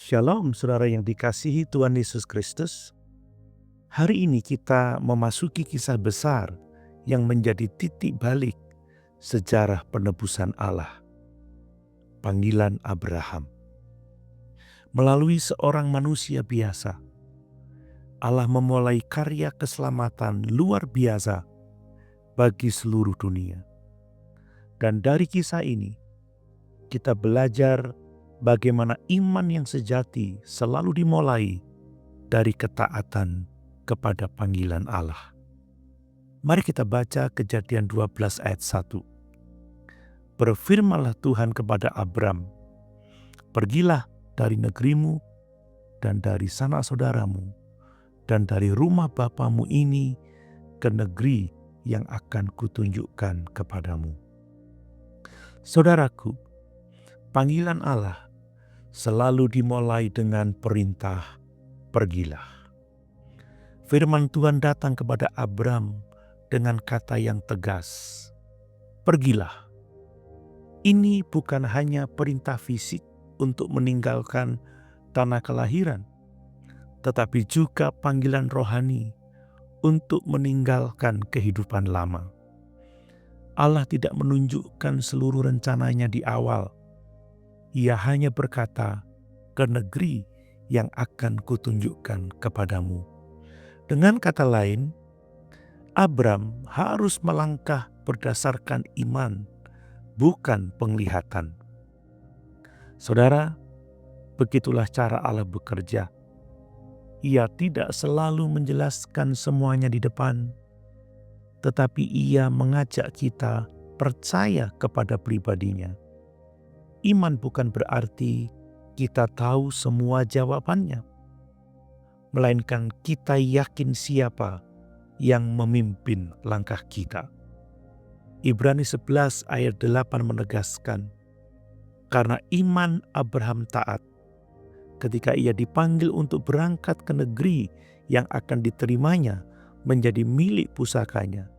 Shalom saudara yang dikasihi Tuhan Yesus Kristus. Hari ini kita memasuki kisah besar yang menjadi titik balik sejarah penebusan Allah. Panggilan Abraham. Melalui seorang manusia biasa, Allah memulai karya keselamatan luar biasa bagi seluruh dunia. Dan dari kisah ini, kita belajar bagaimana iman yang sejati selalu dimulai dari ketaatan kepada panggilan Allah. Mari kita baca Kejadian 12 ayat 1. Berfirmanlah Tuhan kepada Abram, "Pergilah dari negerimu dan dari sanak saudaramu dan dari rumah bapamu ini ke negeri yang akan kutunjukkan kepadamu." Saudaraku, panggilan Allah selalu dimulai dengan perintah, "Pergilah." Firman Tuhan datang kepada Abram dengan kata yang tegas, "Pergilah." Ini bukan hanya perintah fisik untuk meninggalkan tanah kelahiran, tetapi juga panggilan rohani untuk meninggalkan kehidupan lama. Allah tidak menunjukkan seluruh rencananya di awal. Ia hanya berkata, "Ke negeri yang akan kutunjukkan kepadamu." Dengan kata lain, Abram harus melangkah berdasarkan iman, bukan penglihatan. Saudara, begitulah cara Allah bekerja. Ia tidak selalu menjelaskan semuanya di depan, tetapi Ia mengajak kita percaya kepada pribadinya. Iman bukan berarti kita tahu semua jawabannya, melainkan kita yakin siapa yang memimpin langkah kita. Ibrani 11 ayat 8 menegaskan, karena iman Abraham taat ketika ia dipanggil untuk berangkat ke negeri yang akan diterimanya menjadi milik pusakanya.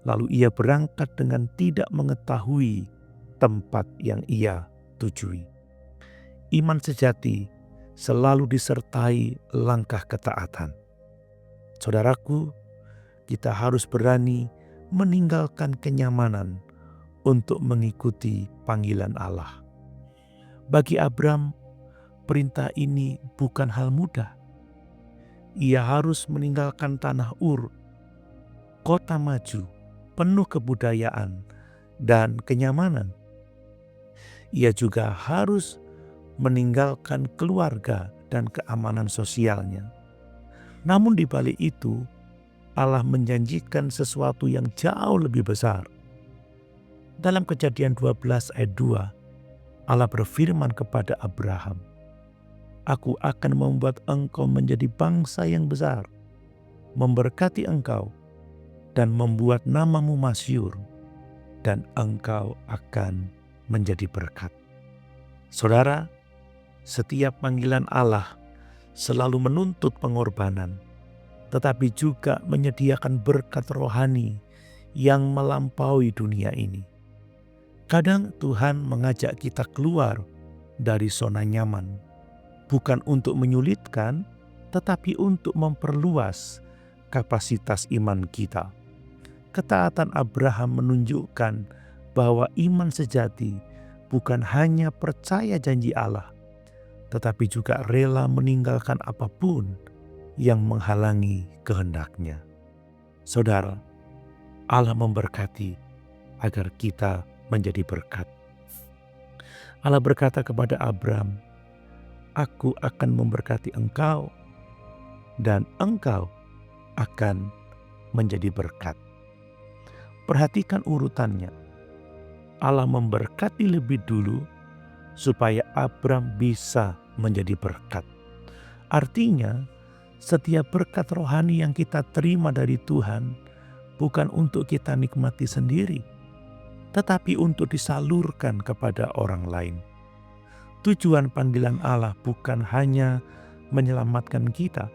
Lalu ia berangkat dengan tidak mengetahui tempat yang ia tujui. Iman sejati selalu disertai langkah ketaatan. Saudaraku, kita harus berani meninggalkan kenyamanan untuk mengikuti panggilan Allah. Bagi Abram, perintah ini bukan hal mudah. Ia harus meninggalkan tanah Ur, kota maju, penuh kebudayaan dan kenyamanan. Ia juga harus meninggalkan keluarga dan keamanan sosialnya. Namun di balik itu, Allah menjanjikan sesuatu yang jauh lebih besar. Dalam Kejadian 12 ayat 2, Allah berfirman kepada Abraham, "Aku akan membuat engkau menjadi bangsa yang besar, memberkati engkau, dan membuat namamu masyhur, dan engkau akan menjadi berkat." Saudara, setiap panggilan Allah selalu menuntut pengorbanan, tetapi juga menyediakan berkat rohani yang melampaui dunia ini. Kadang Tuhan mengajak kita keluar dari zona nyaman, bukan untuk menyulitkan, tetapi untuk memperluas kapasitas iman kita. Ketaatan Abraham menunjukkan bahwa iman sejati bukan hanya percaya janji Allah, tetapi juga rela meninggalkan apapun yang menghalangi kehendak-Nya. Saudara, Allah memberkati agar kita menjadi berkat. Allah berkata kepada Abram, "Aku akan memberkati engkau dan engkau akan menjadi berkat." Perhatikan urutannya. Allah memberkati lebih dulu supaya Abram bisa menjadi berkat. Artinya, setiap berkat rohani yang kita terima dari Tuhan bukan untuk kita nikmati sendiri, tetapi untuk disalurkan kepada orang lain. Tujuan panggilan Allah bukan hanya menyelamatkan kita,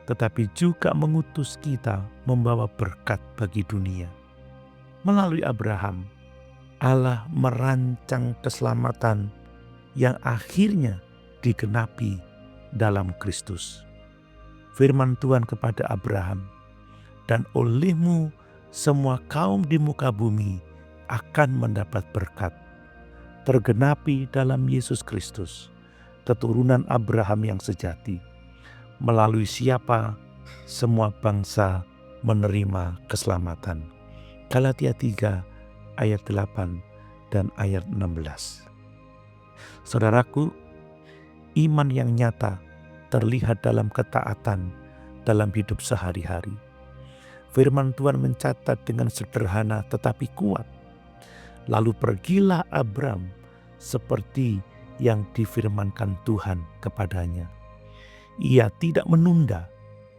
tetapi juga mengutus kita membawa berkat bagi dunia. Melalui Abraham, Allah merancang keselamatan yang akhirnya digenapi dalam Kristus. Firman Tuhan kepada Abraham, dan olehmu semua kaum di muka bumi akan mendapat berkat. Tergenapi dalam Yesus Kristus, keturunan Abraham yang sejati, melalui siapa semua bangsa menerima keselamatan. Galatia 3 ayat 8 dan ayat 16. Saudaraku, iman yang nyata terlihat dalam ketaatan dalam hidup sehari-hari. Firman Tuhan mencatat dengan sederhana tetapi kuat. Lalu pergilah Abram seperti yang difirmankan Tuhan kepadanya. Ia tidak menunda,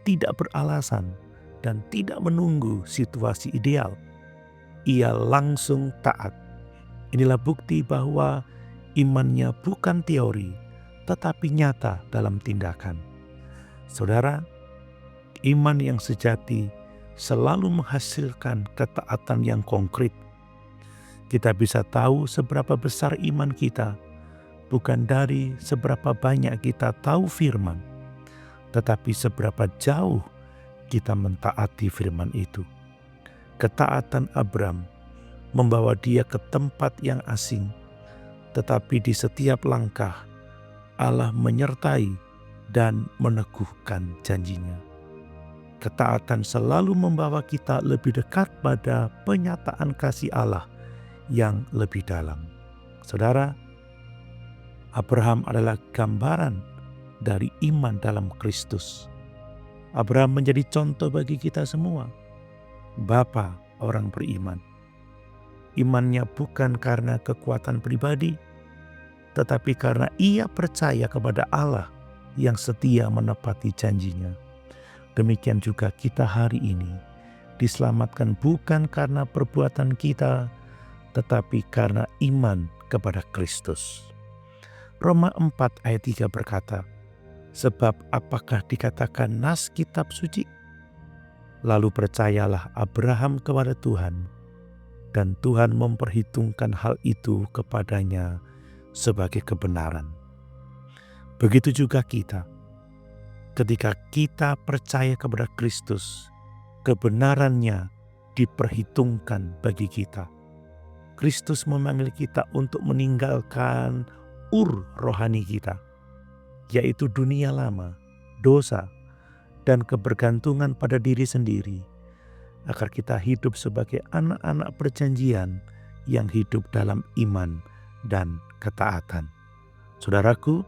tidak beralasan, dan tidak menunggu situasi ideal. Ia langsung taat. Inilah bukti bahwa imannya bukan teori, tetapi nyata dalam tindakan. Saudara, iman yang sejati selalu menghasilkan ketaatan yang konkret. Kita bisa tahu seberapa besar iman kita, bukan dari seberapa banyak kita tahu firman, tetapi seberapa jauh kita mentaati firman itu. Ketaatan Abram membawa dia ke tempat yang asing, tetapi di setiap langkah Allah menyertai dan meneguhkan janjinya. Ketaatan selalu membawa kita lebih dekat pada penyataan kasih Allah yang lebih dalam. Saudara, Abraham adalah gambaran dari iman dalam Kristus. Abraham menjadi contoh bagi kita semua. Bapa orang beriman. Imannya bukan karena kekuatan pribadi, tetapi karena ia percaya kepada Allah yang setia menepati janjinya. Demikian juga kita hari ini diselamatkan bukan karena perbuatan kita, tetapi karena iman kepada Kristus. Roma 4 ayat 3 berkata, sebab apakah dikatakan nas kitab suci? Lalu percayalah Abraham kepada Tuhan, dan Tuhan memperhitungkan hal itu kepadanya sebagai kebenaran. Begitu juga kita. Ketika kita percaya kepada Kristus, kebenarannya diperhitungkan bagi kita. Kristus memanggil kita untuk meninggalkan rohani kita, yaitu dunia lama, dosa, dan kebergantungan pada diri sendiri, agar kita hidup sebagai anak-anak perjanjian yang hidup dalam iman dan ketaatan. Saudaraku,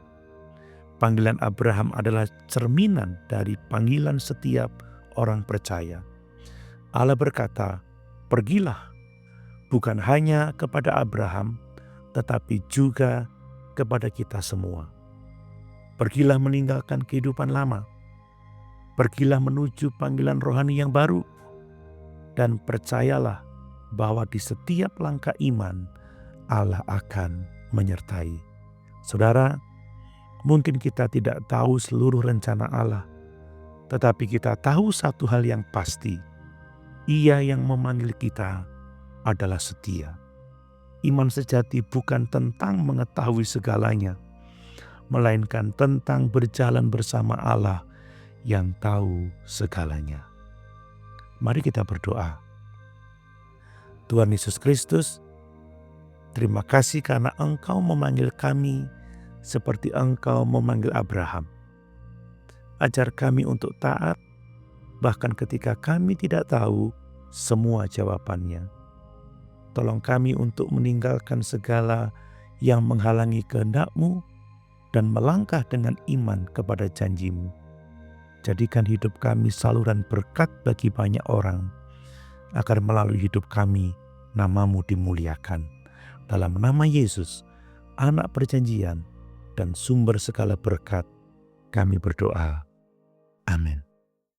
panggilan Abraham adalah cerminan dari panggilan setiap orang percaya. Allah berkata, pergilah, bukan hanya kepada Abraham, tetapi juga kepada kita semua. Pergilah meninggalkan kehidupan lama. Pergilah menuju panggilan rohani yang baru. Dan percayalah bahwa di setiap langkah iman, Allah akan menyertai. Saudara, mungkin kita tidak tahu seluruh rencana Allah, tetapi kita tahu satu hal yang pasti. Ia yang memanggil kita adalah setia. Iman sejati bukan tentang mengetahui segalanya, melainkan tentang berjalan bersama Allah yang tahu segalanya. Mari kita berdoa. Tuhan Yesus Kristus, terima kasih karena Engkau memanggil kami seperti Engkau memanggil Abraham. Ajar kami untuk taat, bahkan ketika kami tidak tahu semua jawabannya. Tolong kami untuk meninggalkan segala yang menghalangi kehendak-Mu dan melangkah dengan iman kepada janji-Mu. Jadikan hidup kami saluran berkat bagi banyak orang, agar melalui hidup kami nama-Mu dimuliakan. Dalam nama Yesus, Anak perjanjian dan sumber segala berkat, kami berdoa. Amin.